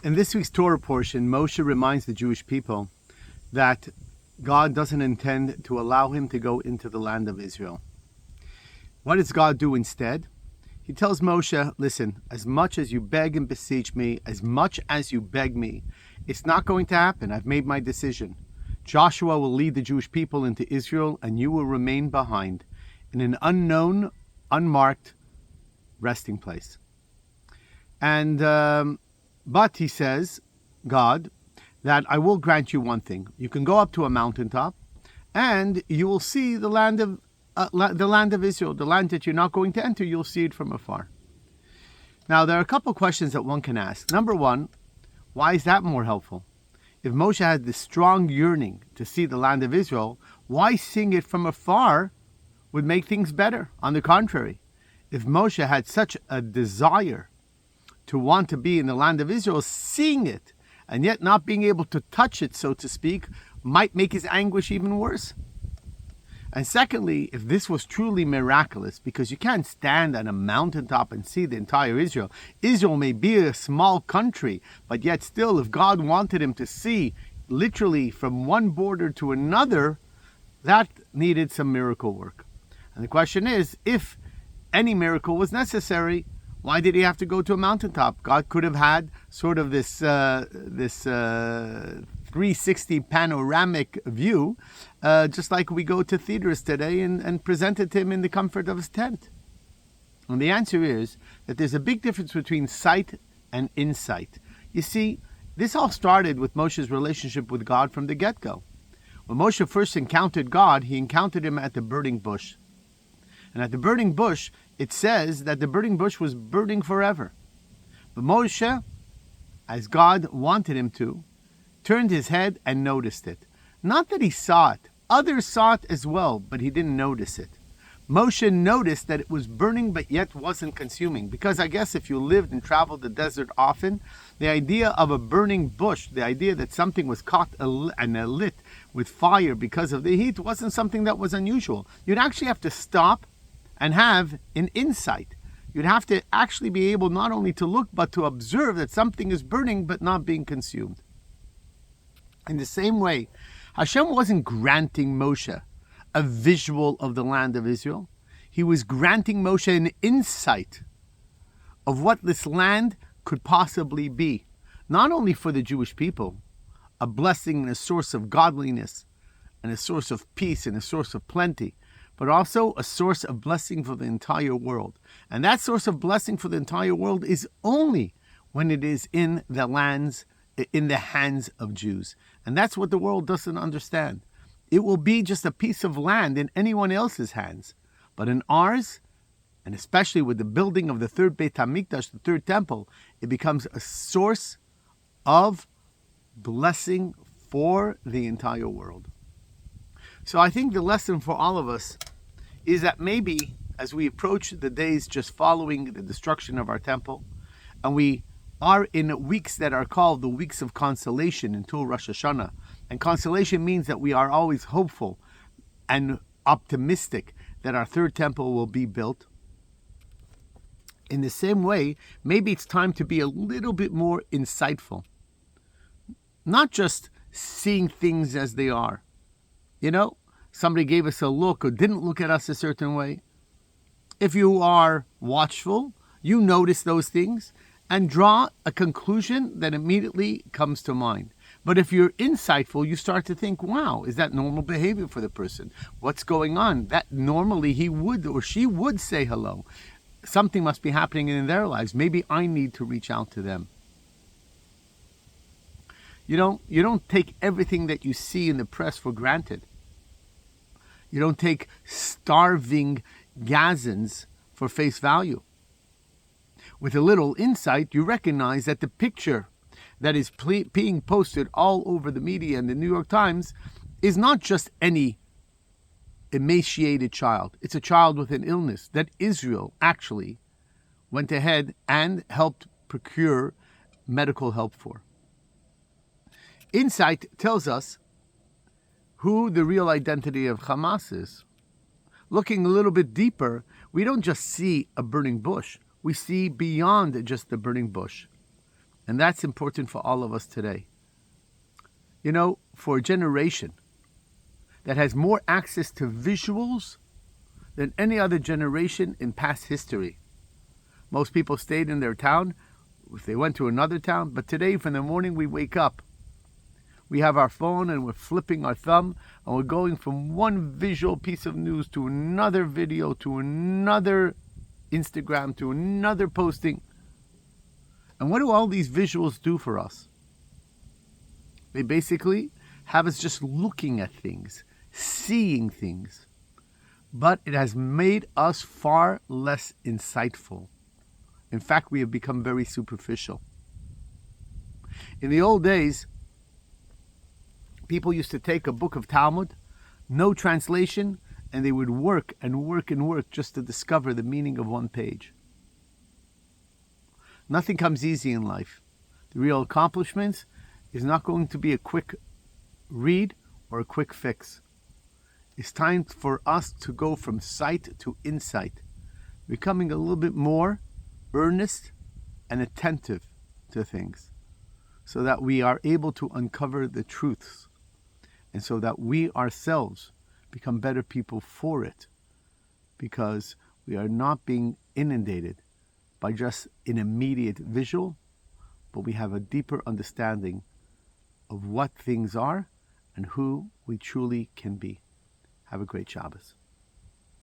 In this week's Torah portion, Moshe reminds the Jewish people that God doesn't intend to allow him to go into the land of Israel. What does God do instead? He tells Moshe, listen, as much as you beg and beseech me, as much as you beg me, it's not going to happen. I've made my decision. Joshua will lead the Jewish people into Israel, and you will remain behind in an unknown, unmarked resting place. But he says, God, that I will grant you one thing. You can go up to a mountaintop, and you will see the land of Israel, the land that you're not going to enter. You'll see it from afar. Now, there are a couple of questions that one can ask. Number one, why is that more helpful? If Moshe had this strong yearning to see the land of Israel, why seeing it from afar would make things better? On the contrary, if Moshe had such a desire to want to be in the land of Israel, seeing it and yet not being able to touch it, so to speak, might make his anguish even worse. And secondly, if this was truly miraculous, because you can't stand on a mountaintop and see the entire Israel. Israel may be a small country, but yet still, if God wanted him to see literally from one border to another, that needed some miracle work. And the question is, if any miracle was necessary, why did he have to go to a mountaintop? God could have had sort of this 360 panoramic view, just like we go to theaters today and present it to him in the comfort of his tent. And the answer is that there's a big difference between sight and insight. You see, this all started with Moshe's relationship with God from the get-go. When Moshe first encountered God, he encountered him at the burning bush. And at the burning bush, it says that the burning bush was burning forever. But Moshe, as God wanted him to, turned his head and noticed it. Not that he saw it. Others saw it as well, but he didn't notice it. Moshe noticed that it was burning but yet wasn't consuming. Because I guess if you lived and traveled the desert often, the idea of a burning bush, the idea that something was caught and lit with fire because of the heat, wasn't something that was unusual. You'd actually have to stop and have an insight. You'd have to actually be able not only to look, but to observe that something is burning but not being consumed. In the same way, Hashem wasn't granting Moshe a visual of the land of Israel. He was granting Moshe an insight of what this land could possibly be. Not only for the Jewish people, a blessing and a source of godliness, and a source of peace and a source of plenty, but also a source of blessing for the entire world. And that source of blessing for the entire world is only when it is in the hands of Jews. And that's what the world doesn't understand. It will be just a piece of land in anyone else's hands. But in ours, and especially with the building of the third Beit HaMikdash, the third temple, it becomes a source of blessing for the entire world. So I think the lesson for all of us is that maybe as we approach the days just following the destruction of our temple, and we are in weeks that are called the weeks of consolation until Rosh Hashanah. And consolation means that we are always hopeful and optimistic that our third temple will be built. In the same way, maybe it's time to be a little bit more insightful. Not just seeing things as they are. You know, somebody gave us a look or didn't look at us a certain way. If you are watchful, you notice those things and draw a conclusion that immediately comes to mind. But if you're insightful, you start to think, wow, is that normal behavior for the person? What's going on? That normally he would or she would say hello. Something must be happening in their lives. Maybe I need to reach out to them. You don't take everything that you see in the press for granted. You don't take starving Gazans for face value. With a little insight, you recognize that the picture that is being posted all over the media and the New York Times is not just any emaciated child. It's a child with an illness that Israel actually went ahead and helped procure medical help for. Insight tells us who the real identity of Hamas is. Looking a little bit deeper, we don't just see a burning bush. We see beyond just the burning bush. And that's important for all of us today. You know, for a generation that has more access to visuals than any other generation in past history. Most people stayed in their town if they went to another town, but today from the morning we wake up, we have our phone and we're flipping our thumb and we're going from one visual piece of news to another video to another Instagram to another posting. And what do all these visuals do for us? They basically have us just looking at things, seeing things. But it has made us far less insightful. In fact, we have become very superficial. In the old days, people used to take a book of Talmud, no translation, and they would work and work and work just to discover the meaning of one page. Nothing comes easy in life. The real accomplishments is not going to be a quick read or a quick fix. It's time for us to go from sight to insight, becoming a little bit more earnest and attentive to things, so that we are able to uncover the truths, and so that we ourselves become better people for it, because we are not being inundated by just an immediate visual, but we have a deeper understanding of what things are and who we truly can be. Have a great Shabbos.